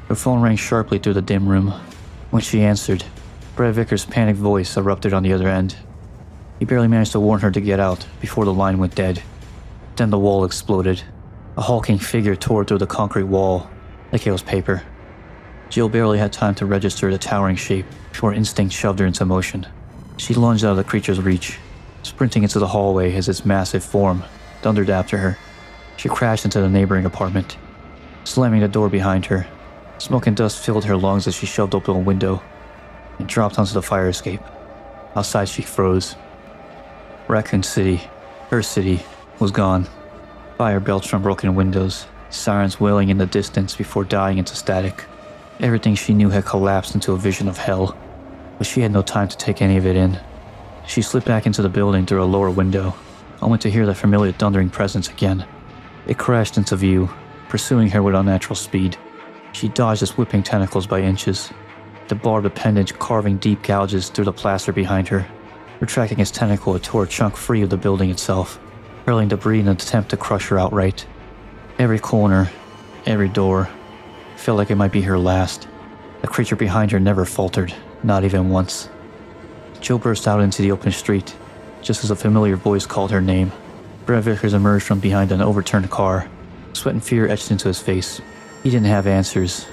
Her phone rang sharply through the dim room. When she answered, Brad Vicker's panicked voice erupted on the other end. He barely managed to warn her to get out before the line went dead. Then the wall exploded. A hulking figure tore through the concrete wall like it was paper. Jill barely had time to register the towering shape before instinct shoved her into motion. She lunged out of the creature's reach, sprinting into the hallway as its massive form thundered after her. She crashed into the neighboring apartment, slamming the door behind her. Smoke and dust filled her lungs as she shoved open a window and dropped onto the fire escape. Outside she froze. Raccoon City, her city, was gone. Fire belched from broken windows, sirens wailing in the distance before dying into static. Everything she knew had collapsed into a vision of hell, but she had no time to take any of it in. She slipped back into the building through a lower window, only to hear the familiar thundering presence again. It crashed into view, pursuing her with unnatural speed. She dodged its whipping tentacles by inches, the barbed appendage carving deep gouges through the plaster behind her. Retracting its tentacle, it tore a chunk free of the building itself, hurling debris in an attempt to crush her outright. Every corner, every door, felt like it might be her last. The creature behind her never faltered, not even once. Jill burst out into the open street, just as a familiar voice called her name. Brad Vickers emerged from behind an overturned car, sweat and fear etched into his face. He didn't have answers,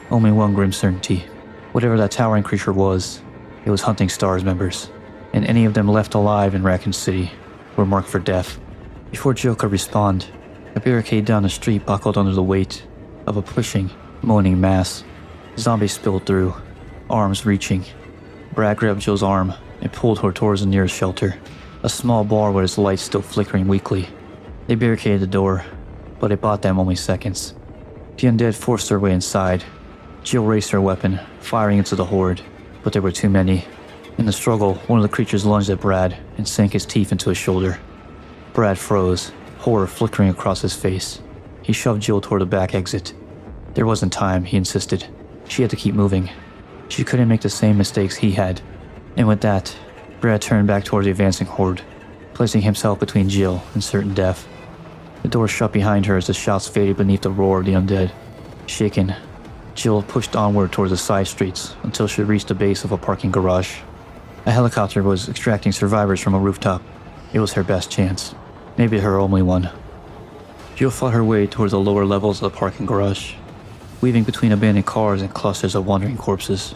only one grim certainty. Whatever that towering creature was, it was hunting STARS members, and any of them left alive in Raccoon City were marked for death. Before Jill could respond, a barricade down the street buckled under the weight of a pushing, moaning mass. Zombies spilled through, arms reaching. Brad grabbed Jill's arm and pulled her towards the nearest shelter, a small bar with its lights still flickering weakly. They barricaded the door, but it bought them only seconds. The undead forced their way inside. Jill raised her weapon, firing into the horde, but there were too many. In the struggle, one of the creatures lunged at Brad and sank his teeth into his shoulder. Brad froze, horror flickering across his face. He shoved Jill toward the back exit. There wasn't time, he insisted. She had to keep moving. She couldn't make the same mistakes he had. And with that, Brad turned back towards the advancing horde, placing himself between Jill and certain death. The door shut behind her as the shouts faded beneath the roar of the undead. Shaken, Jill pushed onward towards the side streets until she reached the base of a parking garage. A helicopter was extracting survivors from a rooftop. It was her best chance, maybe her only one. Jill fought her way towards the lower levels of the parking garage, weaving between abandoned cars and clusters of wandering corpses,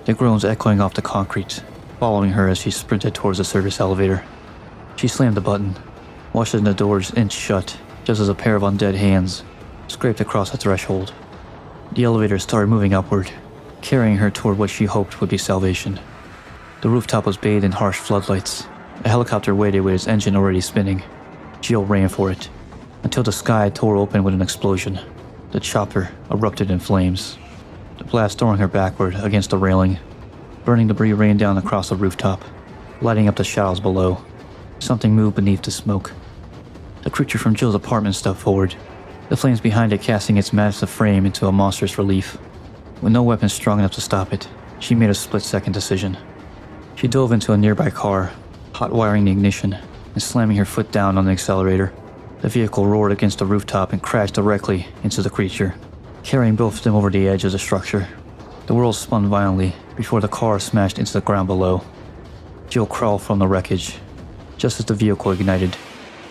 their groans echoing off the concrete, following her as she sprinted towards the service elevator. She slammed the button, watching the doors inch shut just as a pair of undead hands scraped across the threshold. The elevator started moving upward, carrying her toward what she hoped would be salvation. The rooftop was bathed in harsh floodlights. A helicopter waited with its engine already spinning. Jill ran for it, until the sky tore open with an explosion. The chopper erupted in flames, the blast throwing her backward against the railing. Burning debris rained down across the rooftop, lighting up the shadows below. Something moved beneath the smoke. The creature from Jill's apartment stepped forward, the flames behind it casting its massive frame into a monstrous relief. With no weapon strong enough to stop it, she made a split-second decision. She dove into a nearby car, hot-wiring the ignition and slamming her foot down on the accelerator. The vehicle roared against the rooftop and crashed directly into the creature, carrying both of them over the edge of the structure. The world spun violently before the car smashed into the ground below. Jill crawled from the wreckage, just as the vehicle ignited,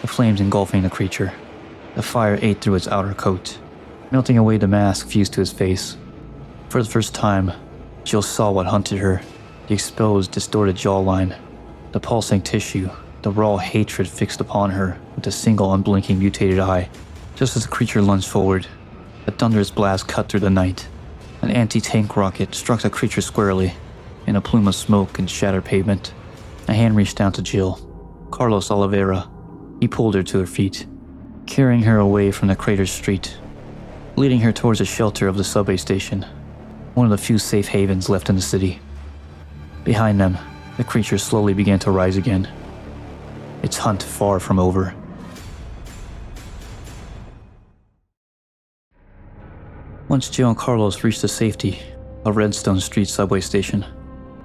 the flames engulfing the creature. The fire ate through its outer coat, melting away the mask fused to his face. For the first time, Jill saw what hunted her, the exposed, distorted jawline, the pulsing tissue, the raw hatred fixed upon her with a single unblinking mutated eye. Just as the creature lunged forward, a thunderous blast cut through the night. An anti-tank rocket struck the creature squarely, in a plume of smoke and shattered pavement. A hand reached down to Jill. Carlos Oliveira. He pulled her to her feet, carrying her away from the crater's street, leading her towards the shelter of the subway station, one of the few safe havens left in the city. Behind them, the creature slowly began to rise again, its hunt far from over. Once Jill and Carlos reached the safety of Redstone Street subway station,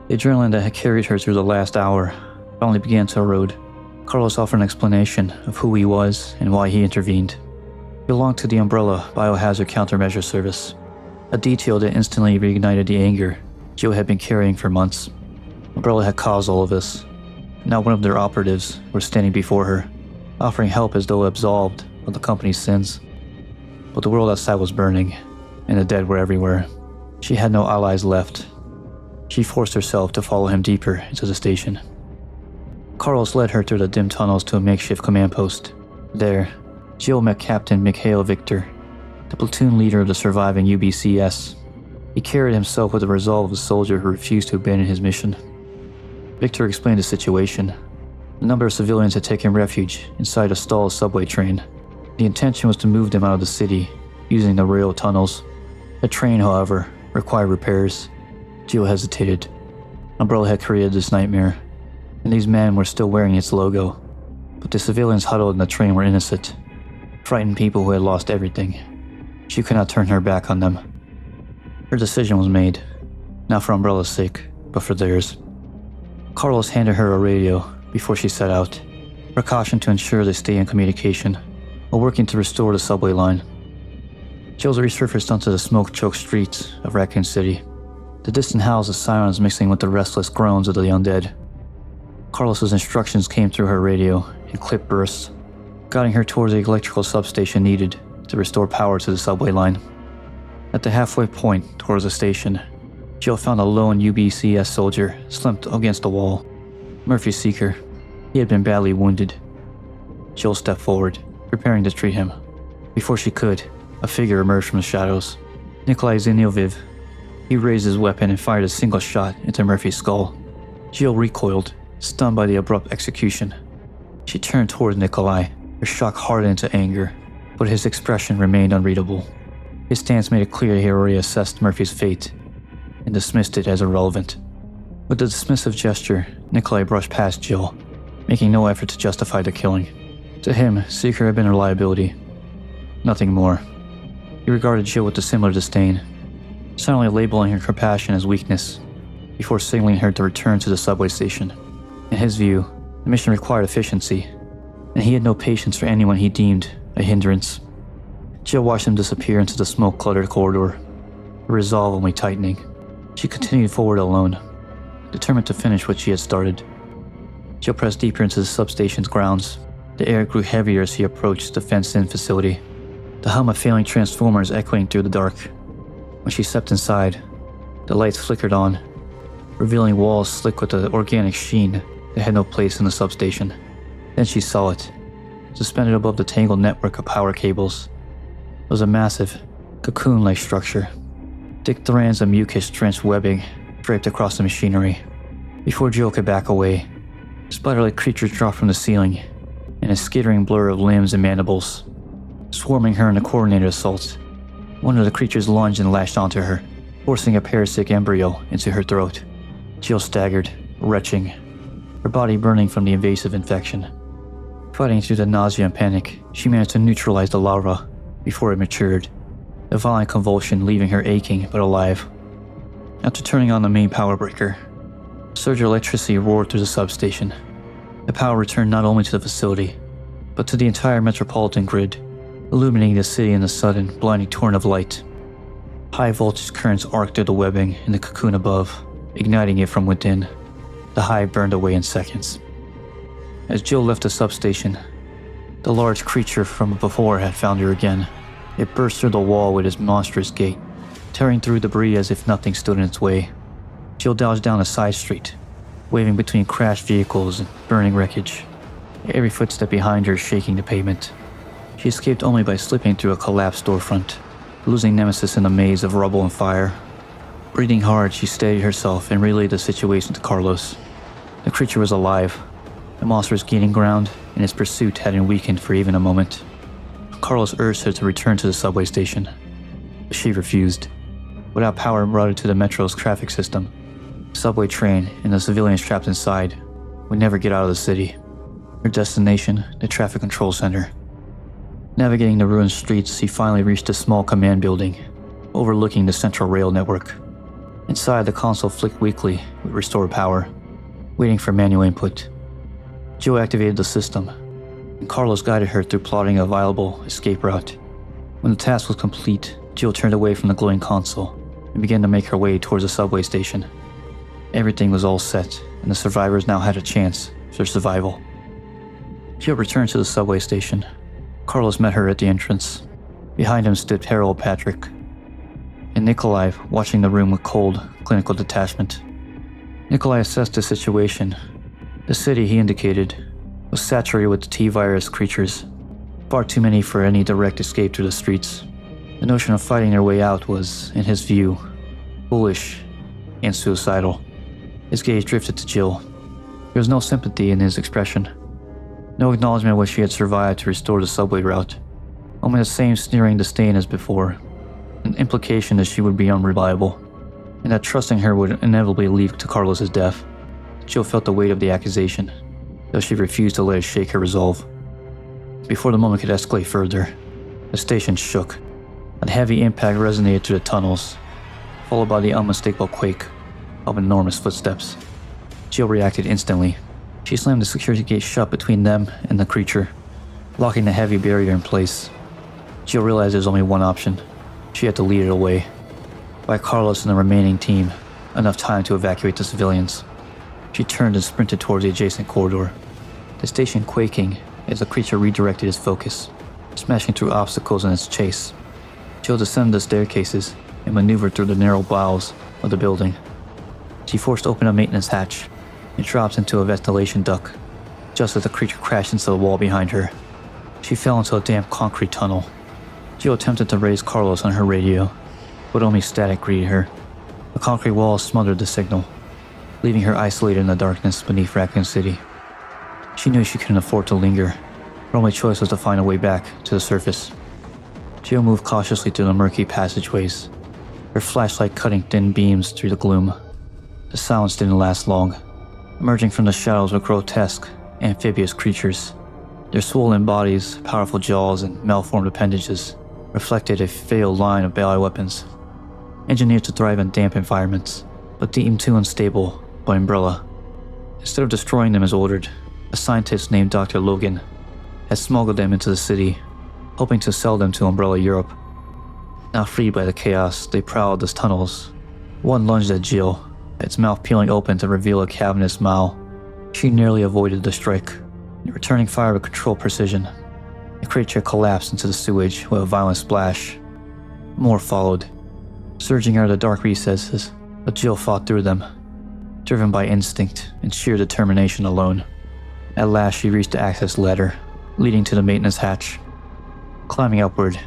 the adrenaline that had carried her through the last hour finally began to erode. Carlos offered an explanation of who he was and why he intervened. He belonged to the Umbrella Biohazard Countermeasure Service, a detail that instantly reignited the anger Jill had been carrying for months. Umbrella had caused all of this. Now one of their operatives was standing before her, offering help as though absolved of the company's sins. But the world outside was burning, and the dead were everywhere. She had no allies left. She forced herself to follow him deeper into the station. Carlos led her through the dim tunnels to a makeshift command post. There, Jill met Captain Mikhail Viktor, the platoon leader of the surviving UBCS. He carried himself with the resolve of a soldier who refused to abandon his mission. Viktor explained the situation. A number of civilians had taken refuge inside a stalled subway train. The intention was to move them out of the city using the rail tunnels. The train, however, required repairs. Jill hesitated. Umbrella had created this nightmare, and these men were still wearing its logo. But the civilians huddled in the train were innocent, frightened people who had lost everything. She could not turn her back on them. Her decision was made, not for Umbrella's sake, but for theirs. Carlos handed her a radio before she set out, precaution to ensure they stay in communication, while working to restore the subway line. Jill's resurfaced onto the smoke-choked streets of Raccoon City, the distant howls of sirens mixing with the restless groans of the undead. Carlos's instructions came through her radio in clip bursts, guiding her towards the electrical substation needed to restore power to the subway line. At the halfway point towards the station, Jill found a lone UBCS soldier slumped against the wall. Murphy Seeker. He had been badly wounded. Jill stepped forward, preparing to treat him. Before she could, a figure emerged from the shadows. Nikolai Zinoviev. He raised his weapon and fired a single shot into Murphy's skull. Jill recoiled, stunned by the abrupt execution. She turned toward Nikolai, her shock hardened into anger, but his expression remained unreadable. His stance made it clear he already assessed Murphy's fate and dismissed it as irrelevant. With a dismissive gesture, Nikolai brushed past Jill, making no effort to justify the killing. To him, Seeker had been a liability, nothing more. He regarded Jill with a similar disdain, silently labeling her compassion as weakness, before signaling her to return to the subway station. In his view, the mission required efficiency, and he had no patience for anyone he deemed a hindrance. Jill watched him disappear into the smoke-cluttered corridor, her resolve only tightening. She continued forward alone, determined to finish what she had started. Jill pressed deeper into the substation's grounds. The air grew heavier as he approached the fenced-in facility, the hum of failing transformers echoing through the dark. When she stepped inside, the lights flickered on, revealing walls slick with an organic sheen that had no place in the substation. Then she saw it, suspended above the tangled network of power cables. It was a massive, cocoon-like structure. Thick strands of mucus-drenched webbing draped across the machinery. Before Jill could back away, spider-like creatures dropped from the ceiling, in a skittering blur of limbs and mandibles, swarming her in a coordinated assault. One of the creatures lunged and lashed onto her, forcing a parasitic embryo into her throat. Jill staggered, retching, her body burning from the invasive infection. Fighting through the nausea and panic, she managed to neutralize the larva before it matured, a violent convulsion leaving her aching but alive. After turning on the main power breaker, a surge of electricity roared through the substation. The power returned not only to the facility, but to the entire metropolitan grid, illuminating the city in a sudden, blinding torrent of light. High voltage currents arced through the webbing in the cocoon above, igniting it from within. The hive burned away in seconds. As Jill left the substation, the large creature from before had found her again. It burst through the wall with its monstrous gait, tearing through debris as if nothing stood in its way. Jill dodged down a side street, waving between crashed vehicles and burning wreckage, every footstep behind her shaking the pavement. She escaped only by slipping through a collapsed storefront, losing Nemesis in a maze of rubble and fire. Breathing hard, she steadied herself and relayed the situation to Carlos. The creature was alive. The monster was gaining ground, and its pursuit hadn't weakened for even a moment. Carlos urged her to return to the subway station, but she refused. Without power routed to the metro's traffic system, the subway train and the civilians trapped inside would never get out of the city. Her destination, the traffic control center. Navigating the ruined streets, he finally reached a small command building, overlooking the central rail network. Inside, the console flicked weakly with restored power, waiting for manual input. Jill activated the system, and Carlos guided her through plotting a viable escape route. When the task was complete, Jill turned away from the glowing console and began to make her way towards the subway station. Everything was all set, and the survivors now had a chance for survival. Jill returned to the subway station. Carlos met her at the entrance. Behind him stood Harold Patrick, and Nikolai watching the room with cold, clinical detachment. Nikolai assessed the situation. The city, he indicated, was saturated with the T-virus creatures, far too many for any direct escape through the streets. The notion of fighting their way out was, in his view, foolish and suicidal. His gaze drifted to Jill. There was no sympathy in his expression, no acknowledgement of what she had survived to restore the subway route, only the same sneering disdain as before, an implication that she would be unreliable, and that trusting her would inevitably lead to Carlos's death. Jill felt the weight of the accusation, though she refused to let it shake her resolve. Before the moment could escalate further, the station shook. A heavy impact resonated through the tunnels, followed by the unmistakable quake of enormous footsteps. Jill reacted instantly. She slammed the security gate shut between them and the creature, locking the heavy barrier in place. Jill realized there was only one option. She had to lead it away. By Carlos and the remaining team, enough time to evacuate the civilians. She turned and sprinted towards the adjacent corridor, the station quaking as the creature redirected its focus, smashing through obstacles in its chase. Jill descended the staircases and maneuvered through the narrow bowels of the building. She forced open a maintenance hatch and dropped into a ventilation duct just as the creature crashed into the wall behind her. She fell into a damp concrete tunnel. Jill attempted to raise Carlos on her radio, but only static greeted her. The concrete wall smothered the signal, leaving her isolated in the darkness beneath Raccoon City. She knew she couldn't afford to linger. Her only choice was to find a way back to the surface. Jill moved cautiously through the murky passageways, her flashlight cutting thin beams through the gloom. The silence didn't last long. Emerging from the shadows were grotesque, amphibious creatures. Their swollen bodies, powerful jaws, and malformed appendages reflected a failed line of bioweapons, engineered to thrive in damp environments, but deemed too unstable by Umbrella. Instead of destroying them as ordered, a scientist named Dr. Logan had smuggled them into the city, hoping to sell them to Umbrella Europe. Now freed by the chaos, they prowled the tunnels. One lunged at Jill, its mouth peeling open to reveal a cavernous maw. She nearly avoided the strike, returning fire with controlled precision. The creature collapsed into the sewage with a violent splash. More followed, surging out of the dark recesses, but Jill fought through them, driven by instinct and sheer determination alone. At last she reached the access ladder, leading to the maintenance hatch. Climbing upward,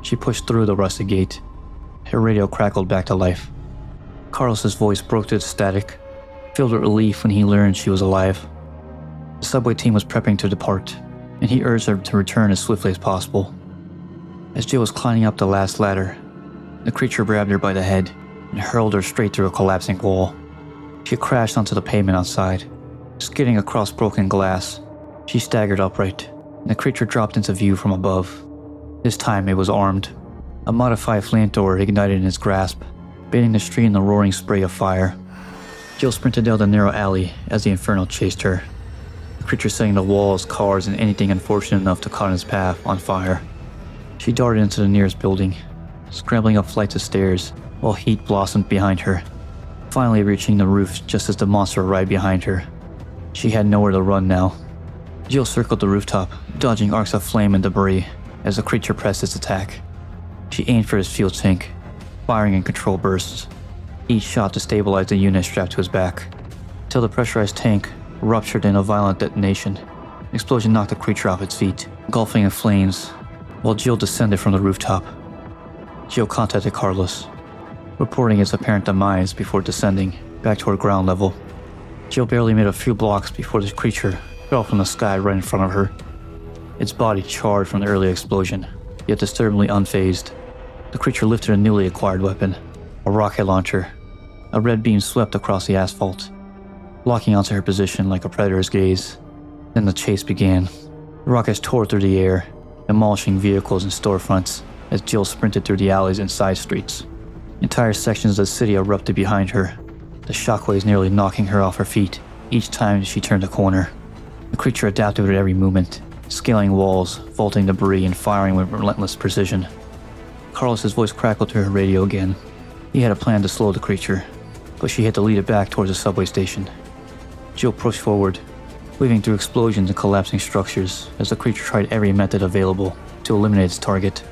she pushed through the rusted gate. Her radio crackled back to life. Carlos's voice broke through the static, filled with relief when he learned she was alive. The subway team was prepping to depart, and he urged her to return as swiftly as possible. As Jill was climbing up the last ladder, the creature grabbed her by the head and hurled her straight through a collapsing wall. She crashed onto the pavement outside, skidding across broken glass. She staggered upright, and the creature dropped into view from above. This time it was armed. A modified flamethrower ignited in its grasp, bathing the street in a roaring spray of fire. Jill sprinted down the narrow alley as the inferno chased her, the creature setting the walls, cars, and anything unfortunate enough to caught in its path on fire. She darted into the nearest building, scrambling up flights of stairs while heat blossomed behind her, finally reaching the roof just as the monster arrived behind her. She had nowhere to run now. Jill circled the rooftop, dodging arcs of flame and debris as the creature pressed its attack. She aimed for his fuel tank, firing in controlled bursts, each shot to stabilize the unit strapped to his back, till the pressurized tank ruptured in a violent detonation. The explosion knocked the creature off its feet, engulfing in flames, while Jill descended from the rooftop. Jill contacted Carlos, reporting its apparent demise before descending back toward ground level. Jill barely made a few blocks before the creature fell from the sky right in front of her, its body charred from the earlier explosion, yet disturbingly unfazed. The creature lifted a newly acquired weapon, a rocket launcher. A red beam swept across the asphalt, locking onto her position like a predator's gaze. Then the chase began. The rockets tore through the air, demolishing vehicles and storefronts as Jill sprinted through the alleys and side streets. Entire sections of the city erupted behind her, the shockwaves nearly knocking her off her feet each time she turned a corner. The creature adapted with every movement, scaling walls, vaulting debris, and firing with relentless precision. Carlos's voice crackled to her radio again. He had a plan to slow the creature, but she had to lead it back towards the subway station. Jill pushed forward, weaving through explosions and collapsing structures as the creature tried every method available to eliminate its target.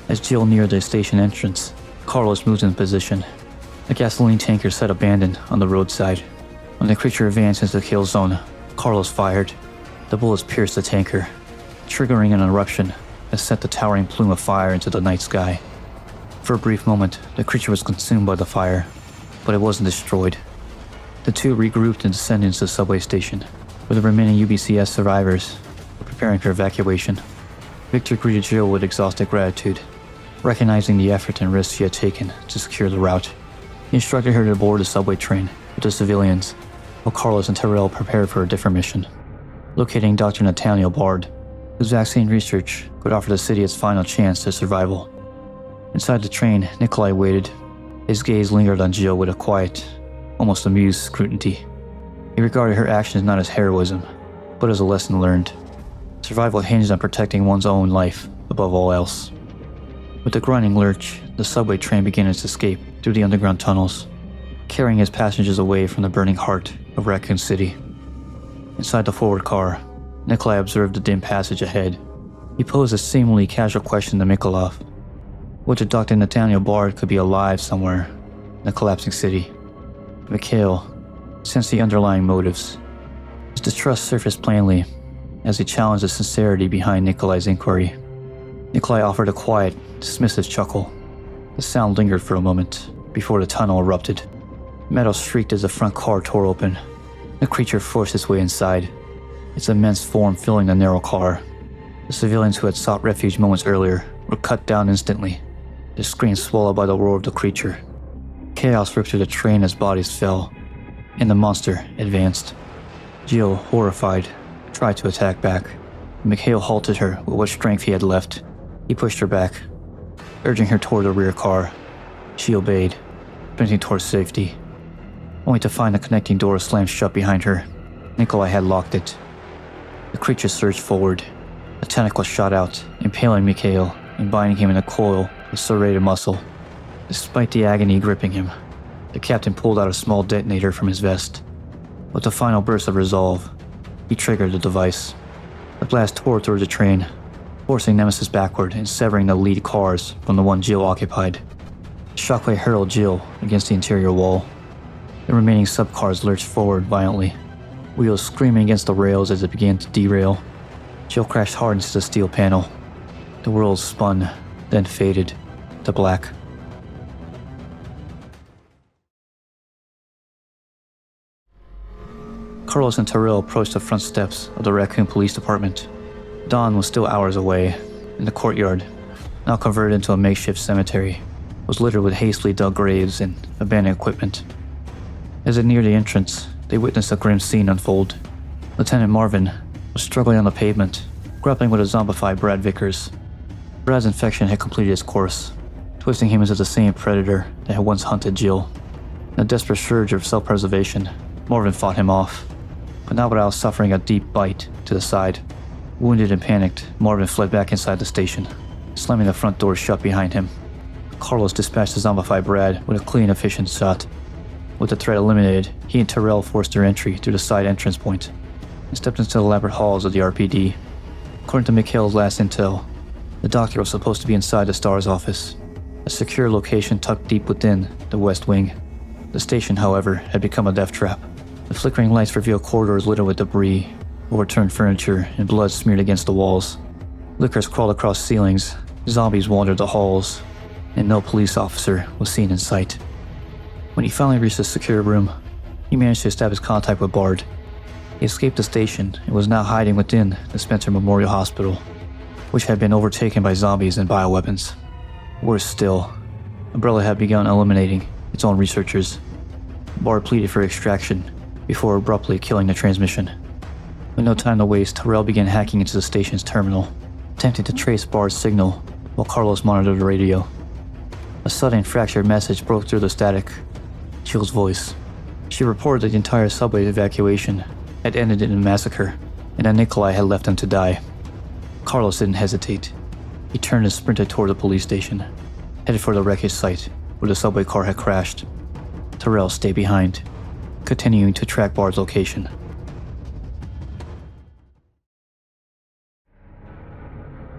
As Jill neared the station entrance, Carlos moved in position. The gasoline tanker sat abandoned on the roadside. When the creature advanced into the kill zone, Carlos fired. The bullets pierced the tanker, triggering an eruption that sent the towering plume of fire into the night sky. For a brief moment, the creature was consumed by the fire, but it wasn't destroyed. The two regrouped and descended into the subway station, where the remaining UBCS survivors were preparing for evacuation. Victor greeted Jill with exhausted gratitude, recognizing the effort and risk she had taken to secure the route. He instructed her to board the subway train with the civilians, while Carlos and Terrell prepared for a different mission, locating Dr. Nathaniel Bard, whose vaccine research could offer the city its final chance to survival. Inside the train, Nikolai waited. His gaze lingered on Jill with a quiet, almost amused scrutiny. He regarded her actions not as heroism, but as a lesson learned. Survival hinged on protecting one's own life above all else. With a grinding lurch, the subway train began its escape through the underground tunnels, carrying its passengers away from the burning heart of Raccoon City. Inside the forward car, Nikolai observed the dim passage ahead. He posed a seemingly casual question to Mikhail, whether Dr. Nathaniel Bard could be alive somewhere in the collapsing city. Mikhail sensed the underlying motives. His distrust surfaced plainly as he challenged the sincerity behind Nikolai's inquiry. Nikolai offered a quiet, dismissive chuckle. The sound lingered for a moment before the tunnel erupted. Metal shrieked as the front car tore open. The creature forced its way inside, its immense form filling the narrow car. The civilians who had sought refuge moments earlier were cut down instantly, their screams swallowed by the roar of the creature. Chaos ripped through the train as bodies fell, and the monster advanced. Jill, horrified, tried to attack back. Mikhail halted her with what strength he had left. He pushed her back, urging her toward the rear car. She obeyed, sprinting towards safety, only to find the connecting door slammed shut behind her. Nikolai had locked it. The creature surged forward. A tentacle shot out, impaling Mikhail and binding him in a coil of serrated muscle. Despite the agony gripping him, the captain pulled out a small detonator from his vest. With a final burst of resolve, he triggered the device. The blast tore through the train, forcing Nemesis backward and severing the lead cars from the one Jill occupied. The shockwave hurled Jill against the interior wall. The remaining subcars lurched forward violently, wheels screaming against the rails as it began to derail. Jill crashed hard into the steel panel. The world spun, then faded to black. Carlos and Terrell approached the front steps of the Raccoon Police Department. Dawn was still hours away, and the courtyard, now converted into a makeshift cemetery, was littered with hastily dug graves and abandoned equipment. As they neared the entrance, they witnessed a grim scene unfold. Lieutenant Marvin was struggling on the pavement, grappling with a zombified Brad Vickers. Brad's infection had completed its course, twisting him into the same predator that had once hunted Jill. In a desperate surge of self-preservation, Marvin fought him off, but not without suffering a deep bite to the side. Wounded and panicked, Marvin fled back inside the station, slamming the front door shut behind him. Carlos dispatched the zombified Brad with a clean, efficient shot. With the threat eliminated, he and Terrell forced their entry through the side entrance point and stepped into the elaborate halls of the RPD. According to Mikhail's last intel, the doctor was supposed to be inside the STARS office, a secure location tucked deep within the West Wing. The station, however, had become a death trap. The flickering lights revealed corridors littered with debris, overturned furniture, and blood smeared against the walls. Lickers crawled across ceilings, zombies wandered the halls, and no police officer was seen in sight. When he finally reached the secure room, he managed to establish contact with Bard. He escaped the station and was now hiding within the Spencer Memorial Hospital, which had been overtaken by zombies and bioweapons. Worse still, Umbrella had begun eliminating its own researchers. Bard pleaded for extraction before abruptly killing the transmission. With no time to waste, Terrell began hacking into the station's terminal, attempting to trace Bard's signal while Carlos monitored the radio. A sudden fractured message broke through the static. Jill's voice. She reported that the entire subway evacuation had ended in a massacre, and that Nikolai had left them to die. Carlos didn't hesitate. He turned and sprinted toward the police station. headed for the wreckage site where the subway car had crashed. Terrell stayed behind, continuing to track Bard's location.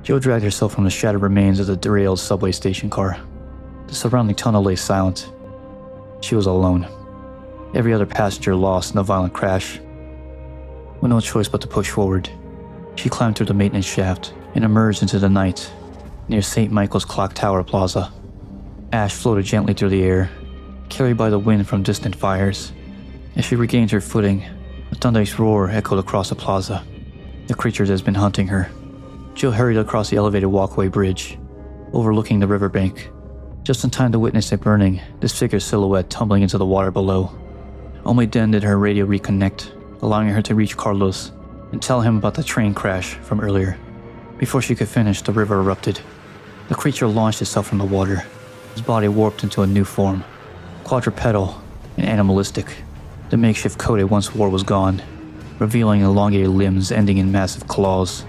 Jill dragged herself from the shattered remains of the derailed subway station car. The surrounding tunnel lay silent. She was alone. Every other passenger lost in the violent crash. With no choice but to push forward, she climbed through the maintenance shaft and emerged into the night near St. Michael's Clock Tower Plaza. Ash floated gently through the air, carried by the wind from distant fires. As she regained her footing, a thunderous roar echoed across the plaza. The creature that has been hunting her. Jill hurried across the elevated walkway bridge, overlooking the riverbank, just in time to witness a burning, disfigured silhouette tumbling into the water below. Only then did her radio reconnect, allowing her to reach Carlos and tell him about the train crash from earlier. Before she could finish, the river erupted. The creature launched itself from the water, his body warped into a new form, quadrupedal and animalistic. The makeshift coat it once wore was gone, revealing elongated limbs ending in massive claws,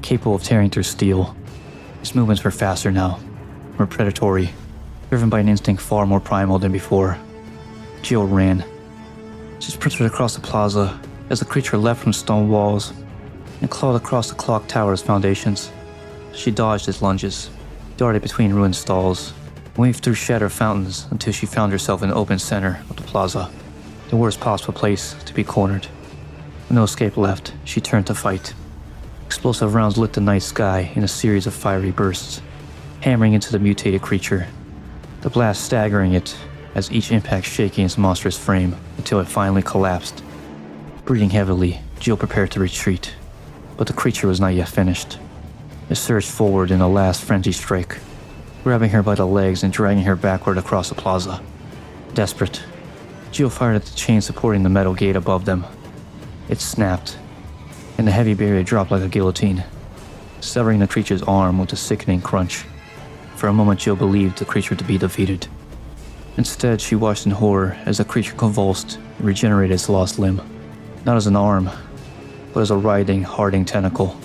capable of tearing through steel. Its movements were faster now, more predatory, driven by an instinct far more primal than before. Jill ran. She sprinted across the plaza as the creature leapt from stone walls and clawed across the clock tower's foundations. She dodged its lunges, darted between ruined stalls, waved through shattered fountains until she found herself in the open center of the plaza, the worst possible place to be cornered. With no escape left, she turned to fight. Explosive rounds lit the night sky in a series of fiery bursts, hammering into the mutated creature, the blast staggering it as each impact shaking its monstrous frame until it finally collapsed. Breathing heavily, Jill prepared to retreat, but the creature was not yet finished. It surged forward in a last frenzied strike, grabbing her by the legs and dragging her backward across the plaza. Desperate, Jill fired at the chain supporting the metal gate above them. It snapped, and the heavy barrier dropped like a guillotine, severing the creature's arm with a sickening crunch. For a moment, Jill believed the creature to be defeated. Instead, she watched in horror as the creature convulsed and regenerated its lost limb. Not as an arm, but as a writhing, hardening tentacle.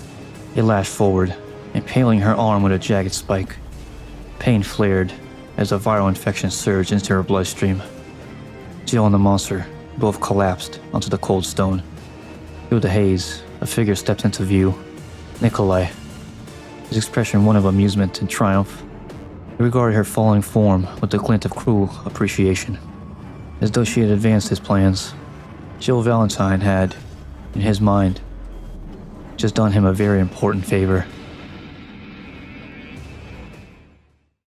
It lashed forward, impaling her arm with a jagged spike. Pain flared as a viral infection surged into her bloodstream. Jill and the monster both collapsed onto the cold stone. Through the haze, a figure stepped into view. Nikolai. His expression one of amusement and triumph. He regarded her falling form with a glint of cruel appreciation, as though she had advanced his plans. Jill Valentine had, in his mind, just done him a very important favor.